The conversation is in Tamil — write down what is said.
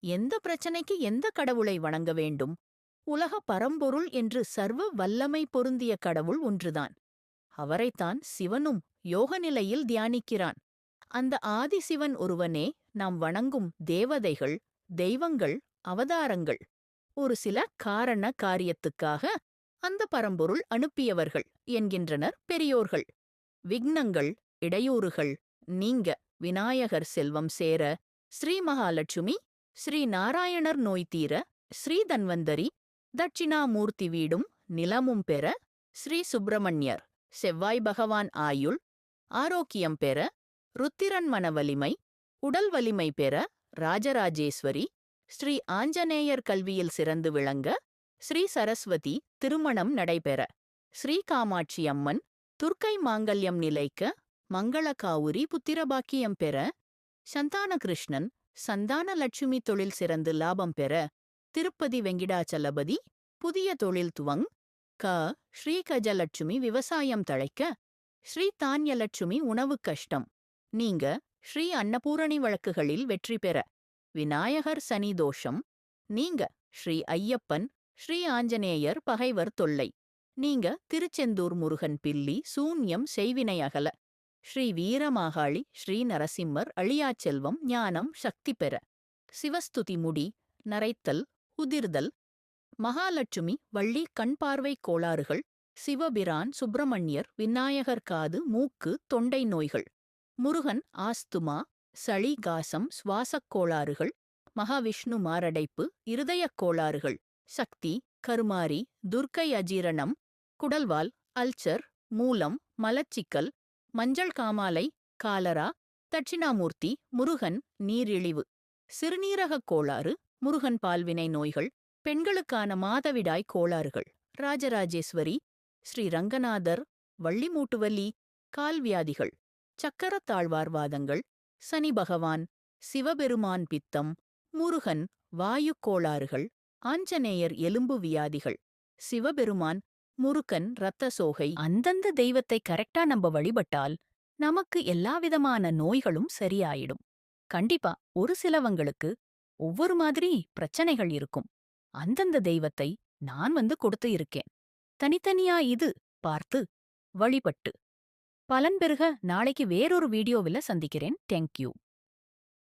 எந்த பிரச்சனைக்கு எந்த கடவுளை வணங்க வேண்டும்? உலக பரம்பொருள் என்று சர்வ வல்லமை பொருந்திய கடவுள் ஒன்றுதான். அவரைத்தான் சிவனும் யோக நிலையில் தியானிக்கிறான். அந்த ஆதிசிவன் ஒருவனே நாம் வணங்கும் தேவதைகள், தெய்வங்கள், அவதாரங்கள். ஒரு சில காரண காரியத்துக்காக அந்த பரம்பொருள் அனுப்பியவர்கள் என்கின்றனர் பெரியோர்கள். விக்னங்கள், இடையூறுகள் நீங்க, விநாயகர் செல்வம் சேர, ஸ்ரீ மகாலட்சுமி, ஸ்ரீ நாராயணர் நோய் தீர, ஸ்ரீ தன்வந்தரி, தட்சிணாமூர்த்தி வீடும் நிலமும் பெற, ஸ்ரீ சுப்பிரமணியர் செவ்வாய் பகவான் ஆயுள் ஆரோக்கியம் பெற, ருத்திரன் மன வலிமை உடல் வலிமை பெற, ராஜராஜேஸ்வரி ஸ்ரீ ஆஞ்சநேயர் கல்வியில் சிறந்து விளங்க, ஸ்ரீ சரஸ்வதி திருமணம் நடைபெற, ஸ்ரீ காமாட்சி அம்மன் துர்க்கை மாங்கல்யம் நிலைக்க, மங்களகாவுரி புத்திரபாக்கியம் பெற, சந்தான கிருஷ்ணன் சந்தான லட்சுமி தொழில் சிறந்து லாபம் பெற, திருப்பதி வெங்கிடாச்சலபதி புதிய தொழில் துவங் க, ஸ்ரீ கஜலட்சுமி விவசாயம் தழைக்க, ஸ்ரீ தான்யலட்சுமி உணவு கஷ்டம் நீங்க, ஸ்ரீ அன்னபூரணி வழக்குகளில் வெற்றி பெற, விநாயகர் சனி தோஷம் நீங்க, ஸ்ரீ ஐயப்பன் ஸ்ரீ ஆஞ்சநேயர் பகைவர் தொல்லை நீங்க, திருச்செந்தூர் முருகன் பில்லி சூன்யம் செய்வினை அகல, ஸ்ரீ வீரமாகாளி ஸ்ரீ நரசிம்மர் அழியாச்செல்வம் ஞானம் சக்தி பெற, சிவஸ்துதி முடி நரைத்தல் உதிர்தல், மகாலட்சுமி வள்ளி கண் பார்வை கோளாறுகள், சிவபிரான் சுப்பிரமணியர் விநாயகர் காது மூக்கு தொண்டை நோய்கள், முருகன் ஆஸ்துமா சளி காசம் சுவாசக் கோளாறுகள், மகாவிஷ்ணு மாரடைப்பு இருதயக் கோளாறுகள், சக்தி கருமாரி துர்க்கை அஜீரணம், குடல்வால் அல்சர் மூலம் மலச்சிக்கல், மஞ்சள் காமாலை காலரா, தட்சிணாமூர்த்தி முருகன் நீரிழிவு, சிறுநீரகக் கோளாறு முருகன் பால்வினை நோய்கள், பெண்களுக்கான மாதவிடாய் கோளாறுகள், ராஜராஜேஸ்வரி ஸ்ரீ ரங்கநாதர் வள்ளிமூட்டுவலி கால்வியாதிகள், சக்கரத்தாழ்வார்வாதங்கள், சனி பகவான் சிவபெருமான் பித்தம், முருகன் வாயு கோளாறுகள், ஆஞ்சநேயர் எலும்பு வியாதிகள், சிவபெருமான் முருகன் இரத்த சோகை. அந்தந்த தெய்வத்தை கரெக்டா நம்ம வழிபட்டால் நமக்கு எல்லாவிதமான நோய்களும் சரியாயிடும். கண்டிப்பா ஒரு சிலவங்களுக்கு ஒவ்வொரு மாதிரி பிரச்சனைகள் இருக்கும். அந்தந்த தெய்வத்தை நான் கொடுத்து இருக்கேன். தனித்தனியா இது பார்த்து வழிபட்டு பலன் பெறுக. நாளைக்கு வேறொரு வீடியோவில் சந்திக்கிறேன். தேங்க்யூ.